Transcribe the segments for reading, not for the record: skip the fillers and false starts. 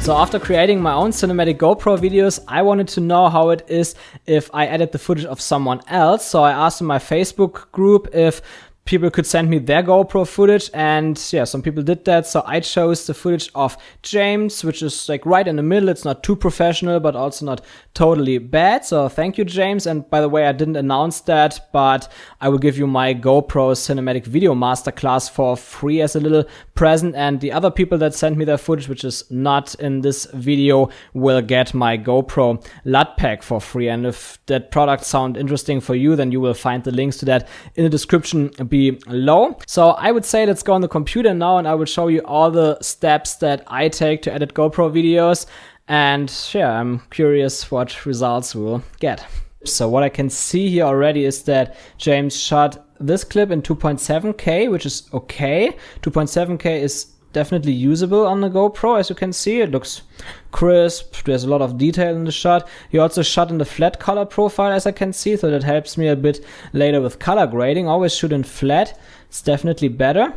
So after creating my own cinematic GoPro videos, I wanted to know how it is if I edit the footage of someone else. So I asked in my Facebook group if people could send me their GoPro footage, and yeah, some people did that. So I chose the footage of James, which is like right in the middle. It's not too professional, but also not totally bad. So thank you, James. And by the way, I didn't announce that, but I will give you my GoPro cinematic video masterclass for free as a little present. And the other people that sent me their footage, which is not in this video, will get my GoPro LUT pack for free. And if that product sounds interesting for you, then you will find the links to that in the description below. So I would say let's go on the computer now, and I will show you all the steps that I take to edit GoPro videos. And yeah, I'm curious what results we'll get. So what I can see here already is that James shot this clip in 2.7K, which is okay. 2.7K is definitely usable on the GoPro. As you can see, it looks crisp. There's a lot of detail in the shot. He also shot in the flat color profile, as I can see, so that helps me a bit later with color grading. Always shoot in flat. It's definitely better.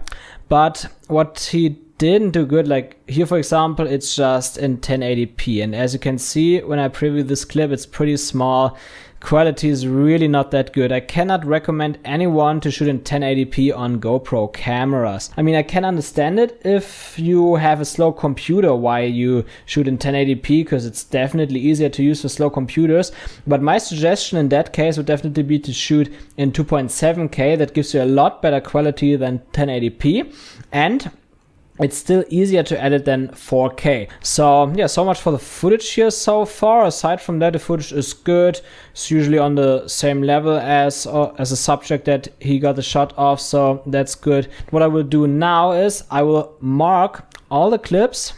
But what he didn't do good, like here for example, it's just in 1080p, and as you can see when I preview this clip, it's pretty small. Quality is really not that good. I cannot recommend anyone to shoot in 1080p on GoPro cameras. I mean, I can understand it if you have a slow computer why you shoot in 1080p, because it's definitely easier to use for slow computers. But my suggestion in that case would definitely be to shoot in 2.7K. That gives you a lot better quality than 1080p. And it's still easier to edit than 4K. So yeah, so much for the footage here so far. Aside from that, the footage is good. It's usually on the same level as a subject that he got the shot of, so that's good. What I will do now is I will mark all the clips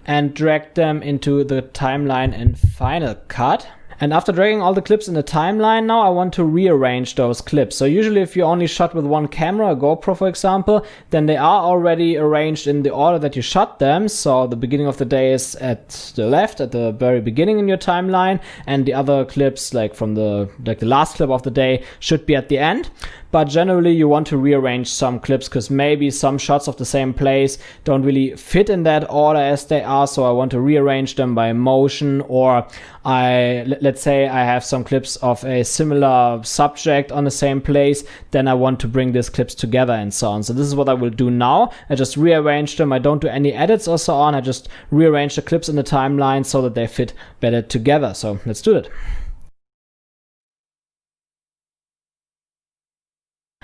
and drag them into the timeline in Final Cut. And after dragging all the clips in the timeline now, I want to rearrange those clips. So usually if you only shot with one camera, a GoPro for example, then they are already arranged in the order that you shot them. So the beginning of the day is at the left, at the very beginning in your timeline, and the other clips, like from the last clip of the day, should be at the end. But generally you want to rearrange some clips because maybe some shots of the same place don't really fit in that order as they are. So I want to rearrange them by motion, or let's say I have some clips of a similar subject on the same place, then I want to bring these clips together and so on. So this is what I will do now. I just rearrange them. I don't do any edits or so on. I just rearrange the clips in the timeline so that they fit better together. So let's do it.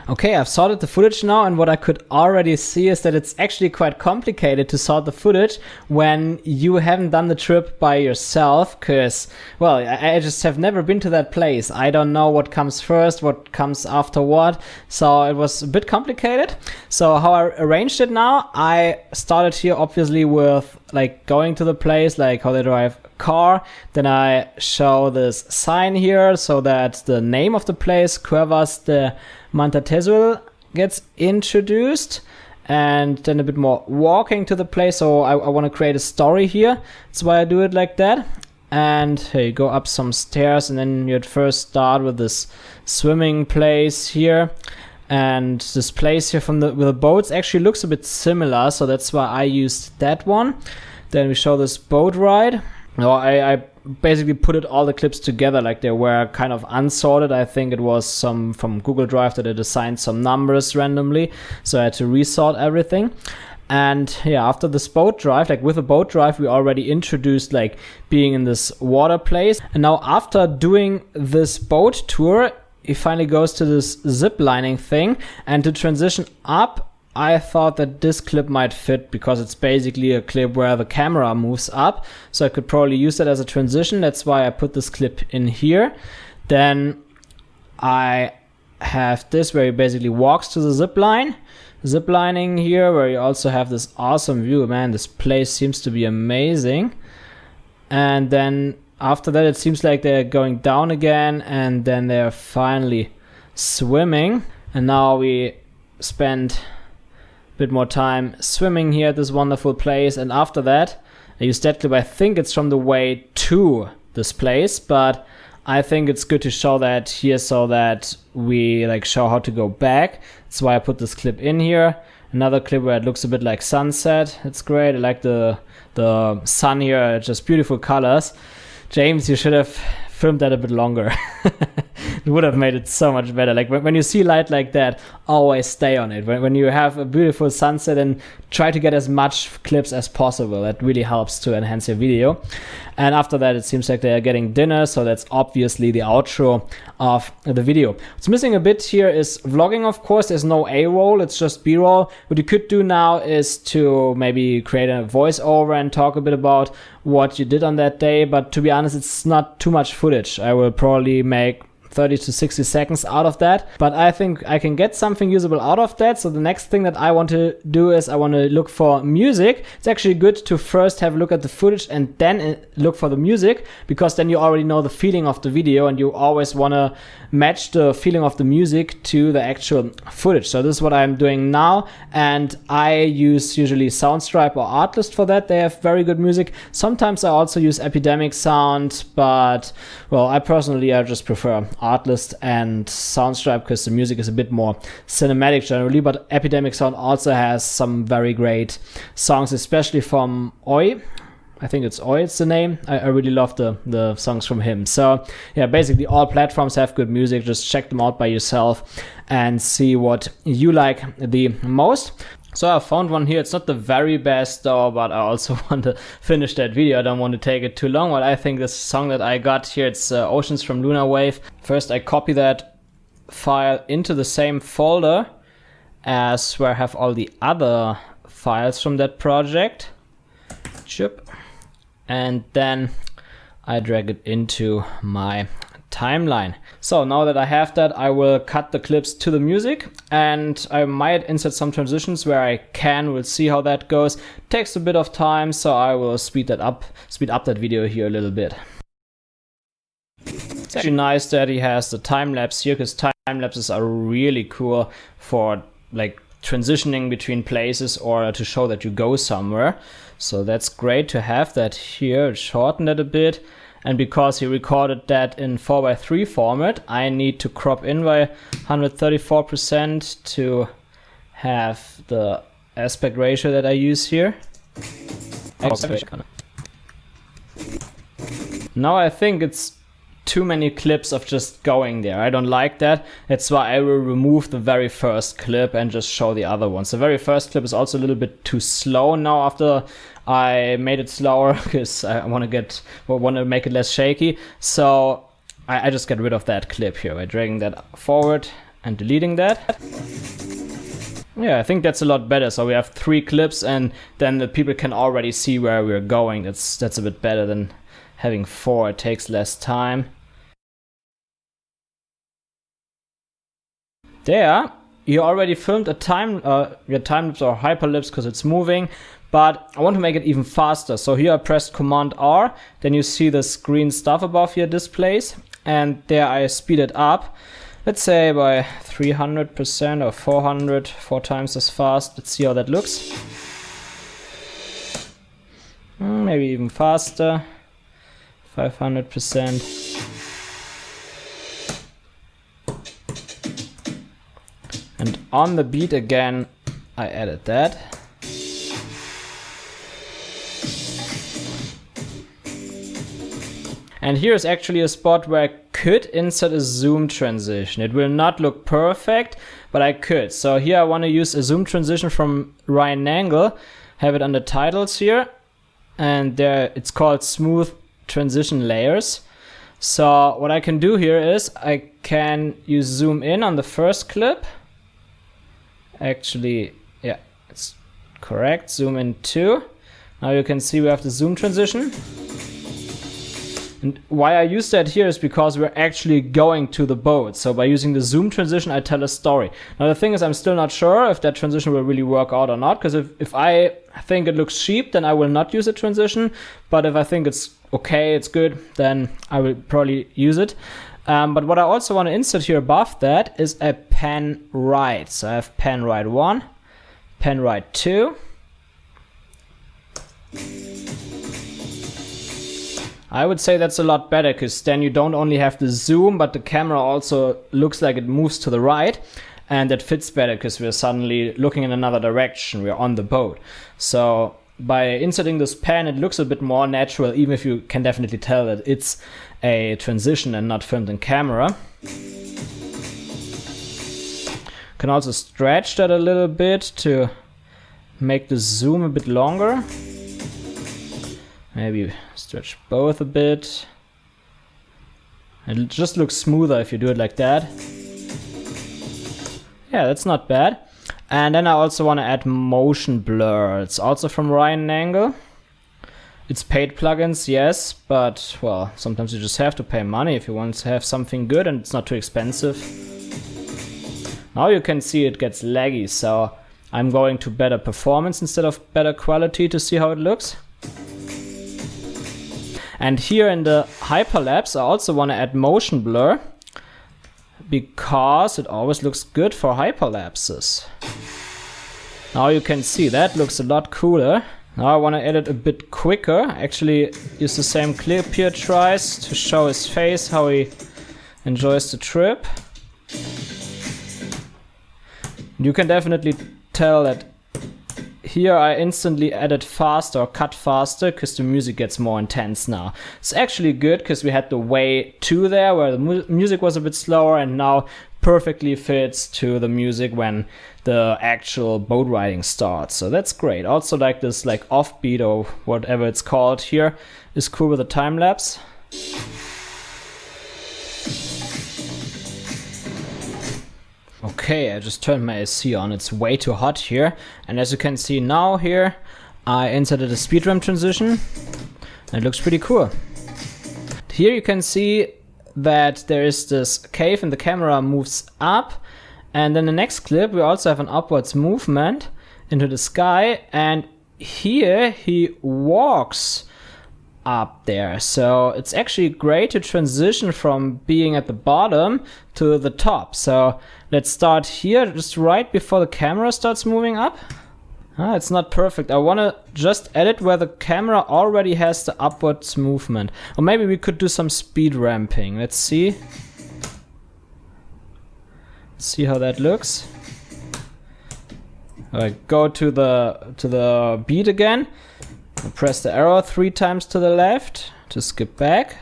Okay, I've sorted the footage now, and what I could already see is that it's actually quite complicated to sort the footage when you haven't done the trip by yourself, because, well, I just have never been to that place. I don't know what comes first, what comes after what, so it was a bit complicated. So how I arranged it now, I started here obviously with like going to the place, like how they drive a car. Then I show this sign here so that the name of the place, Cuevas de Mantatezuel, gets introduced, and then a bit more walking to the place. So I want to create a story here. That's why I do it like that. And here you go up some stairs, and then you'd first start with this swimming place here. And this place here with the boats actually looks a bit similar, so that's why I used that one. Then we show this boat ride. No, I basically put all the clips together like they were kind of unsorted. I think it was some from Google Drive that it assigned some numbers randomly, so I had to resort everything. And yeah, after this boat drive, like with the boat drive, we already introduced like being in this water place. And now after doing this boat tour, he finally goes to this zip lining thing, and to transition up, I thought that this clip might fit because it's basically a clip where the camera moves up, so I could probably use that as a transition. That's why I put this clip in here. Then I have this where he basically walks to the zip lining here, where you also have this awesome view. Man, this place seems to be amazing. And then after that, it seems like they're going down again, and then they're finally swimming. And now we spend a bit more time swimming here at this wonderful place. And after that, I use that clip. I think it's from the way to this place, but I think it's good to show that here so that we like show how to go back. That's why I put this clip in here. Another clip where it looks a bit like sunset. It's great. I like the sun here, just beautiful colors. James, you should have filmed that a bit longer. It would have made it so much better. Like when you see light like that, always stay on it. When you have a beautiful sunset, and try to get as much clips as possible. That really helps to enhance your video. And after that, it seems like they are getting dinner, so that's obviously the outro of the video. What's missing a bit here is vlogging, of course. There's no A-roll, it's just B-roll. What you could do now is to maybe create a voiceover and talk a bit about what you did on that day, but to be honest, it's not too much footage. I will probably make 30 to 60 seconds out of that, but I think I can get something usable out of that. So the next thing that I want to do is I want to look for music. It's actually good to first have a look at the footage and then look for the music, because then you already know the feeling of the video, and you always want to match the feeling of the music to the actual footage. So this is what I'm doing now, and I use usually Soundstripe or Artlist for that. They have very good music. Sometimes I also use Epidemic Sound, but well, I just prefer Artlist and Soundstripe because the music is a bit more cinematic generally, but Epidemic Sound also has some very great songs, especially from Oi. I think it's Oi, it's the name. I really love the songs from him. So yeah, basically all platforms have good music. Just check them out by yourself and see what you like the most. So I found one here. It's not the very best though, but I also want to finish that video. I don't want to take it too long, but I think this song that I got here, it's Oceans from Lunar Wave. First I copy that file into the same folder as where I have all the other files from that project. Chip. And then I drag it into my timeline. So now that I have that, I will cut the clips to the music, and I might insert some transitions where I can. We'll see how that goes. Takes a bit of time, so I will speed up that video here a little bit. It's actually nice that he has the time lapse here, because time lapses are really cool for like transitioning between places or to show that you go somewhere. So that's great to have that here. Shorten it a bit. And because he recorded that in 4:3 format, I need to crop in by 134% to have the aspect ratio that I use here. Now I think it's too many clips of just going there. I don't like that. That's why I will remove the very first clip and just show the other ones. The very first clip is also a little bit too slow now after I made it slower, because I want to make it less shaky. So I just get rid of that clip here by dragging that forward and deleting that. Yeah, I think that's a lot better. So we have 3 clips, and then the people can already see where we're going. That's a bit better than having 4. It takes less time. There, you already filmed a time lapse or hyperlapse because it's moving, but I want to make it even faster. So here I pressed Command R, then you see this green stuff above here displays, and there I speed it up. Let's say by 300% or 4 times as fast. Let's see how that looks. Maybe even faster. 500%. And on the beat again, I added that. And here's actually a spot where I could insert a zoom transition. It will not look perfect, but I could. So here I want to use a zoom transition from Ryan Nangle, have it under titles here, and there it's called smooth transition layers. So what I can do here is I can use zoom in on the first clip. Actually, yeah, it's correct. Zoom in 2. Now you can see we have the zoom transition. And why I use that here is because we're actually going to the boat. So by using the zoom transition, I tell a story. Now the thing is, I'm still not sure if that transition will really work out or not, because if I think it looks cheap, then I will not use a transition. But if I think it's okay, it's good, then I will probably use it. But what I also want to insert here above that is a pen right. So I have pen right 1, pen right 2. I would say that's a lot better, because then you don't only have the zoom, but the camera also looks like it moves to the right. and that fits better because we're suddenly looking in another direction. We're on the boat. So by inserting this pan, it looks a bit more natural, even if you can definitely tell that it's a transition and not filmed in camera. Can also stretch that a little bit to make the zoom a bit longer. Maybe stretch both a bit. It just looks smoother if you do it like that. Yeah, that's not bad. And then I also want to add motion blur. It's also from Ryan Angle. It's paid plugins, yes, but well, sometimes you just have to pay money if you want to have something good and it's not too expensive. Now you can see it gets laggy, so I'm going to better performance instead of better quality to see how it looks. And here in the hyperlapse, I also want to add motion blur because it always looks good for hyperlapses. Now you can see that looks a lot cooler. Now I want to edit a bit quicker. Actually use the same clip here twice to show his face, how he enjoys the trip. You can definitely tell that here I instantly edit faster or cut faster because the music gets more intense now. It's actually good because we had the way 2 there where the music was a bit slower and now perfectly fits to the music when the actual boat riding starts. So that's great. Also like this like offbeat or whatever it's called here is cool with the time lapse. Okay, I just turned my AC on. It's way too hot here. And as you can see now here, I inserted a speed ramp transition. And it looks pretty cool. Here you can see that there is this cave and the camera moves up. And then the next clip, we also have an upwards movement into the sky. And here he walks up there. So it's actually great to transition from being at the bottom to the top. So let's start here just right before the camera starts moving up. It's not perfect. I want to just edit where the camera already has the upwards movement. Or maybe we could do some speed ramping. Let's see. See how that looks. Alright, go to the beat again. Press the arrow 3 times to the left to skip back.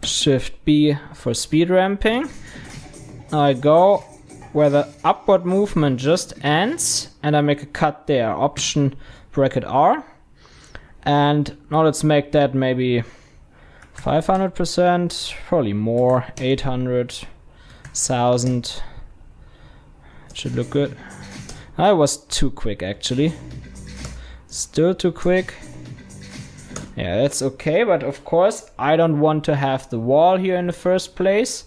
Shift B for speed ramping. Now I go where the upward movement just ends and I make a cut there. Option bracket R. And now let's make that maybe 500%, probably more, 800, 1000. It should look good. I was too quick actually. Still too quick. Yeah, that's okay, but of course I don't want to have the wall here in the first place.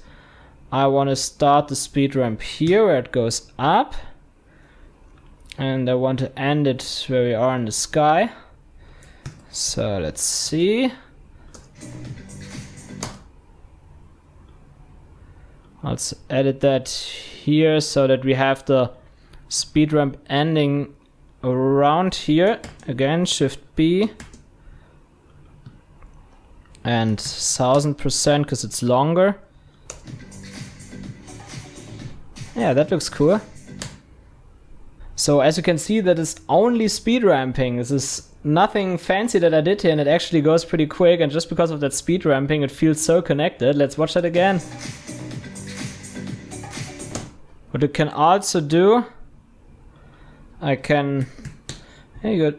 I want to start the speed ramp here where it goes up. And I want to end it where we are in the sky. So let's see. Let's edit that here so that we have the speed ramp ending around here. Again, Shift B. And 1000% because it's longer. Yeah, that looks cool. So as you can see, that is only speed ramping. This is nothing fancy that I did here, and it actually goes pretty quick. And just because of that speed ramping, it feels so connected. Let's watch that again. What you can also do, I can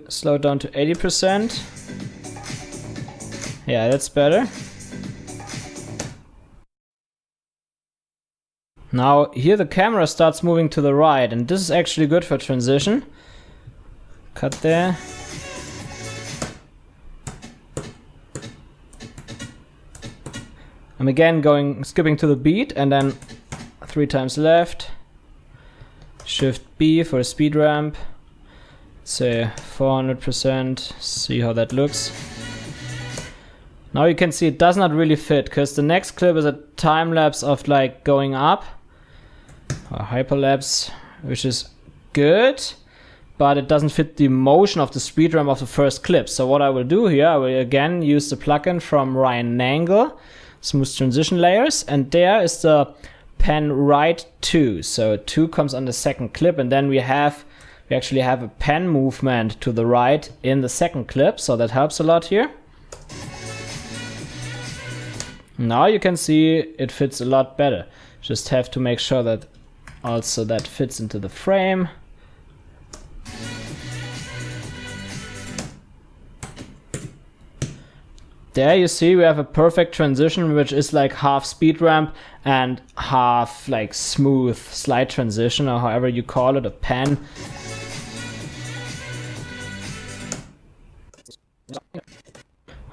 slow it down to 80%. Yeah, that's better. Now here the camera starts moving to the right, and this is actually good for transition. Cut there. I'm again skipping to the beat, and then 3 times left. Shift B for a speed ramp. Say 400%. See how that looks. Now you can see it does not really fit, because the next clip is a time lapse of like going up. A hyperlapse, which is good, but it doesn't fit the motion of the speed ramp of the first clip. So what I will do here, I will again use the plugin from Ryan Angle, Smooth Transition Layers, and there is the pan right 2. So 2 comes on the second clip, and then we actually have a pan movement to the right in the second clip, so that helps a lot here. Now you can see it fits a lot better. Just have to make sure that also that fits into the frame. There you see we have a perfect transition, which is like half speed ramp and half like smooth slide transition, or however you call it, a pan.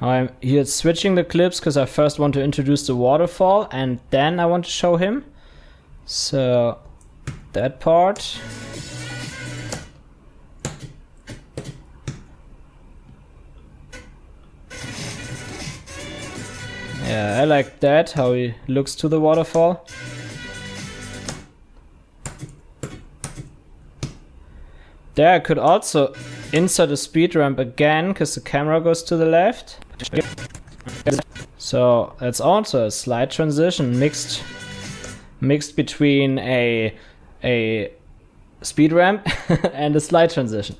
I'm here switching the clips because I first want to introduce the waterfall and then I want to show him. So that part. Yeah, I like that, how he looks to the waterfall. There I could also insert a speed ramp again, because the camera goes to the left. So it's also a slide transition mixed between a speed ramp and a slide transition.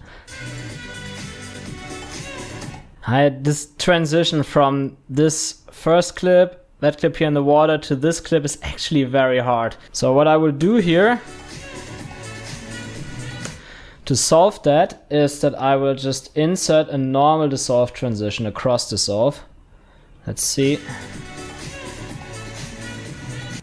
This transition from this first clip, that clip here in the water, to this clip is actually very hard. So what I will do here to solve that is that I will just insert a normal dissolve transition across dissolve. Let's see.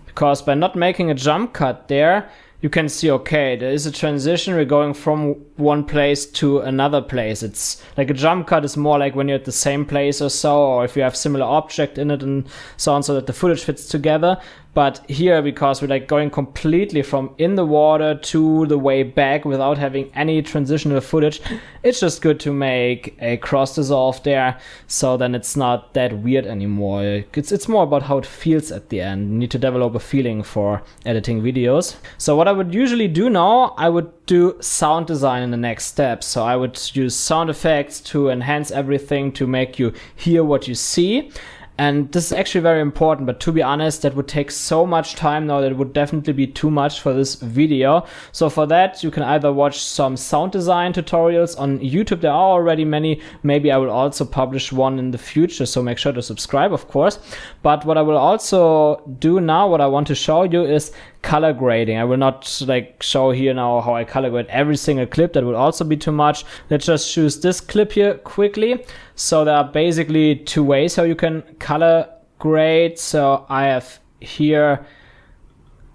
Because by not making a jump cut there, you can see, okay, there is a transition, we're going from one place to another place. It's like a jump cut is more like when you're at the same place or so, or if you have similar object in it and so on, so that the footage fits together. But here, because we're like going completely from in the water to the way back without having any transitional footage, it's just good to make a cross dissolve there, so then it's not that weird anymore. It's more about how it feels at the end. You need to develop a feeling for editing videos. So what I would usually do now, I would do sound design in the next step. So I would use sound effects to enhance everything, to make you hear what you see. And this is actually very important, but to be honest, that would take so much time now that it would definitely be too much for this video. So for that, you can either watch some sound design tutorials on YouTube. There are already many. Maybe I will also publish one in the future, so make sure to subscribe, of course. But what I will also do now, what I want to show you is color grading. I will not like show here now how I color grade every single clip. That would also be too much. Let's just choose this clip here quickly. So there are basically two ways how you can color grade. So I have here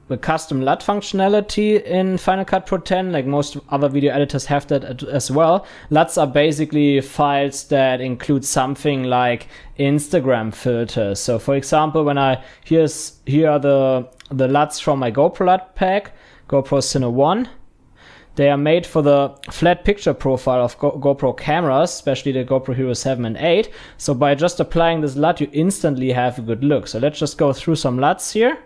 the custom LUT functionality in Final Cut Pro 10, like most other video editors have that as well. LUTs are basically files that include something like Instagram filters. So for example, when here are the LUTs from my GoPro LUT pack, GoPro Cine 1. They are made for the flat picture profile of GoPro cameras, especially the GoPro Hero 7 and 8. So by just applying this LUT, you instantly have a good look. So let's just go through some LUTs here.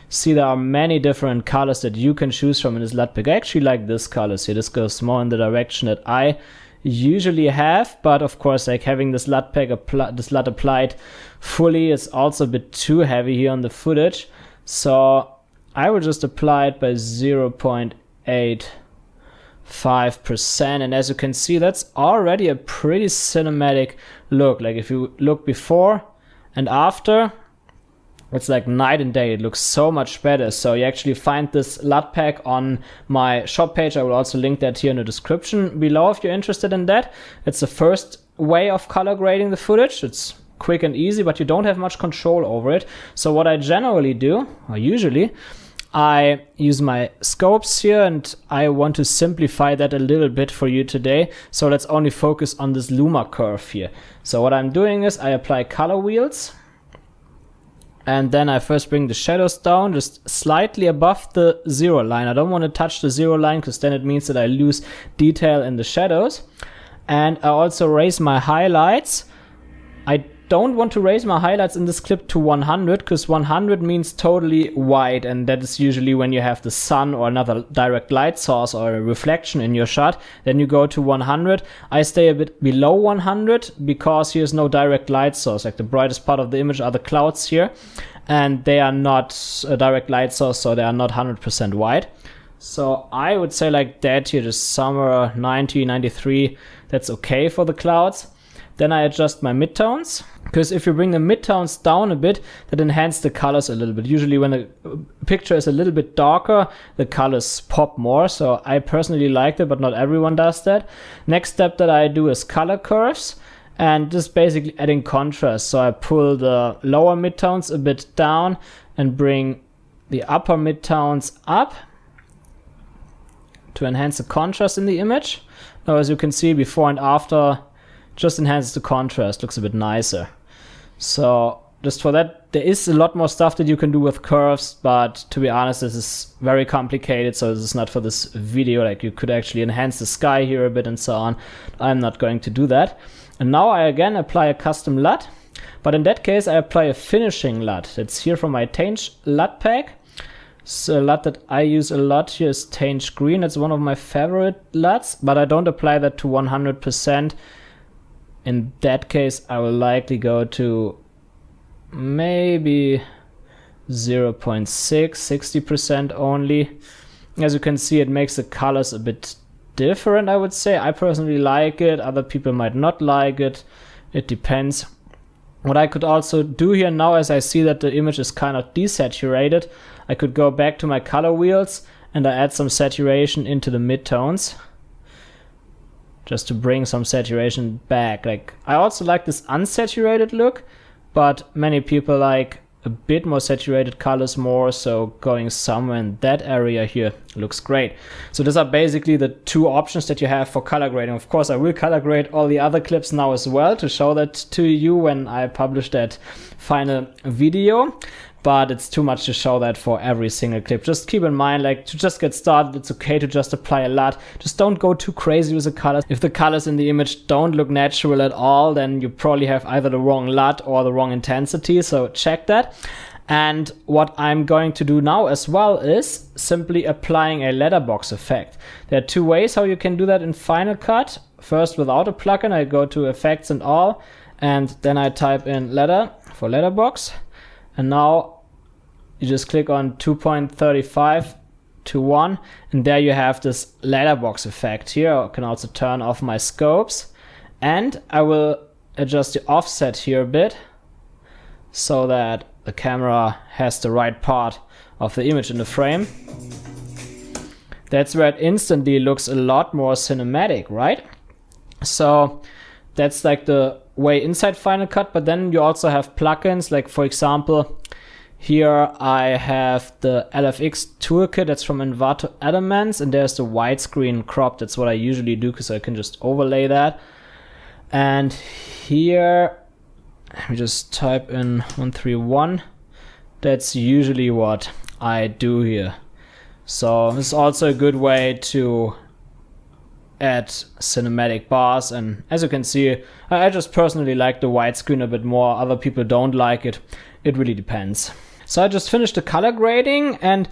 See, there are many different colors that you can choose from in this LUT pack. I actually like this color here. This goes more in the direction that I usually have, but of course, like having this LUT pack, this LUT applied fully is also a bit too heavy here on the footage. So I will just apply it by 0.85%, and as you can see, that's already a pretty cinematic look. Like if you look before and after, it's like night and day. It looks so much better. So you actually find this LUT pack on my shop page. I will also link that here in the description below if you're interested in that. It's the first way of color grading the footage. It's quick and easy, but you don't have much control over it. So what I generally do, or usually, I use my scopes here, and I want to simplify that a little bit for you today. So let's only focus on this luma curve here. So what I'm doing is I apply color wheels, and then I first bring the shadows down just slightly above the 0 line. I don't want to touch the 0 line because then it means that I lose detail in the shadows. And I also raise my highlights. I don't want to raise my highlights in this clip to 100, because 100 means totally white, and that is usually when you have the sun or another direct light source or a reflection in your shot. Then you go to 100. I stay a bit below 100 because here's no direct light source. Like the brightest part of the image are the clouds here, and they are not a direct light source, so they are not 100% white. So I would say like that here, just somewhere 90, 93, that's okay for the clouds. Then I adjust my midtones, because if you bring the midtones down a bit, that enhances the colors a little bit. Usually when a picture is a little bit darker, the colors pop more. So I personally like that, but not everyone does that. Next step that I do is color curves, and just basically adding contrast. So I pull the lower midtones a bit down and bring the upper midtones up to enhance the contrast in the image. Now, as you can see, before and after just enhances the contrast, looks a bit nicer. So just for that, there is a lot more stuff that you can do with curves, but to be honest, this is very complicated, so this is not for this video. Like, you could actually enhance the sky here a bit and so on. I'm not going to do that. And now I again apply a custom LUT, but in that case I apply a finishing LUT. It's here from my Tange LUT pack. So a LUT that I use a lot here is Tange Green. It's one of my favorite LUTs, but I don't apply that to 100%. In that case, I will likely go to maybe 0.6, 60% only. As you can see, it makes the colors a bit different, I would say. I personally like it. Other people might not like it. It depends. What I could also do here now, as I see that the image is kind of desaturated, I could go back to my color wheels and I add some saturation into the midtones, just to bring some saturation back. Like, I also like this unsaturated look, but many people like a bit more saturated colors more, so going somewhere in that area here looks great. So these are basically the two options that you have for color grading. Of course, I will color grade all the other clips now as well to show that to you when I publish that final video, but it's too much to show that for every single clip. Just keep in mind, like, to just get started, it's okay to just apply a LUT. Just don't go too crazy with the colors. If the colors in the image don't look natural at all, then you probably have either the wrong LUT or the wrong intensity, so check that. And what I'm going to do now as well is simply applying a letterbox effect. There are two ways how you can do that in Final Cut. First, without a plugin, I go to Effects and All, and then I type in letter for letterbox. And now you just click on 2.35 to 1, and there you have this letterbox effect here. I can also turn off my scopes, and I will adjust the offset here a bit so that the camera has the right part of the image in the frame. That's where it instantly looks a lot more cinematic, right? So that's like the way inside Final Cut, but then you also have plugins, like for example, here I have the LFX toolkit, that's from Envato Elements, and there's the widescreen crop. That's what I usually do because I can just overlay that. And here, let me just type in 131. That's usually what I do here. So it's also a good way to add cinematic bars, and as you can see, I just personally like the widescreen a bit more. Other people don't like it. It really depends. So I just finished the color grading, and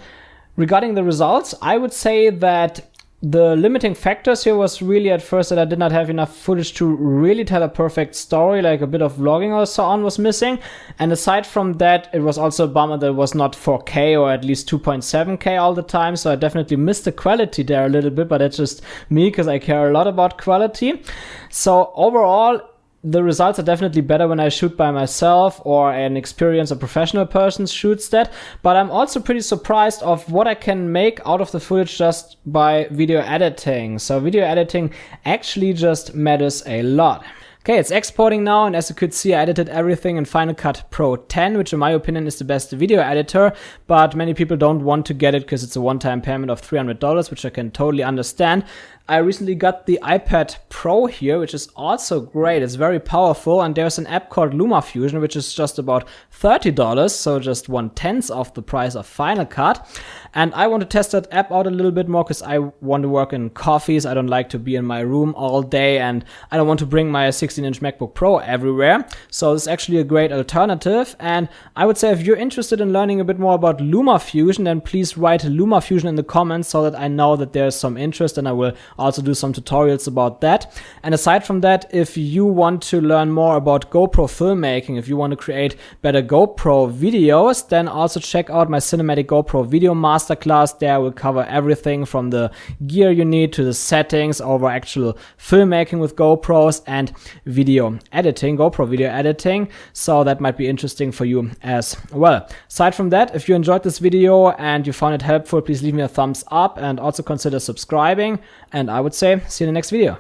regarding the results, I would say that the limiting factors here was really at first that I did not have enough footage to really tell a perfect story, like a bit of vlogging or so on was missing. And aside from that, it was also a bummer that it was not 4K or at least 2.7K all the time. So I definitely missed the quality there a little bit, but that's just me because I care a lot about quality. So overall, the results are definitely better when I shoot by myself or an experienced or professional person shoots that. But I'm also pretty surprised of what I can make out of the footage just by video editing. So video editing actually just matters a lot. Okay, it's exporting now, and as you could see, I edited everything in Final Cut Pro 10, which in my opinion is the best video editor, but many people don't want to get it because it's a one-time payment of $300, which I can totally understand. I recently got the iPad Pro here, which is also great. It's very powerful, and there's an app called LumaFusion, which is just about $30, so just 1/10 of the price of Final Cut. And I want to test that app out a little bit more because I want to work in coffees. I don't like to be in my room all day, and I don't want to bring my 16-inch MacBook Pro everywhere. So it's actually a great alternative. And I would say if you're interested in learning a bit more about LumaFusion, then please write LumaFusion in the comments so that I know that there's some interest, and I will also do some tutorials about that. And aside from that, if you want to learn more about GoPro filmmaking, if you want to create better GoPro videos, then also check out my cinematic GoPro video masterclass. There I will cover everything from the gear you need to the settings over actual filmmaking with GoPros and video editing, GoPro video editing. So that might be interesting for you as well. Aside from that, if you enjoyed this video and you found it helpful, please leave me a thumbs up and also consider subscribing. And I would say see you in the next video.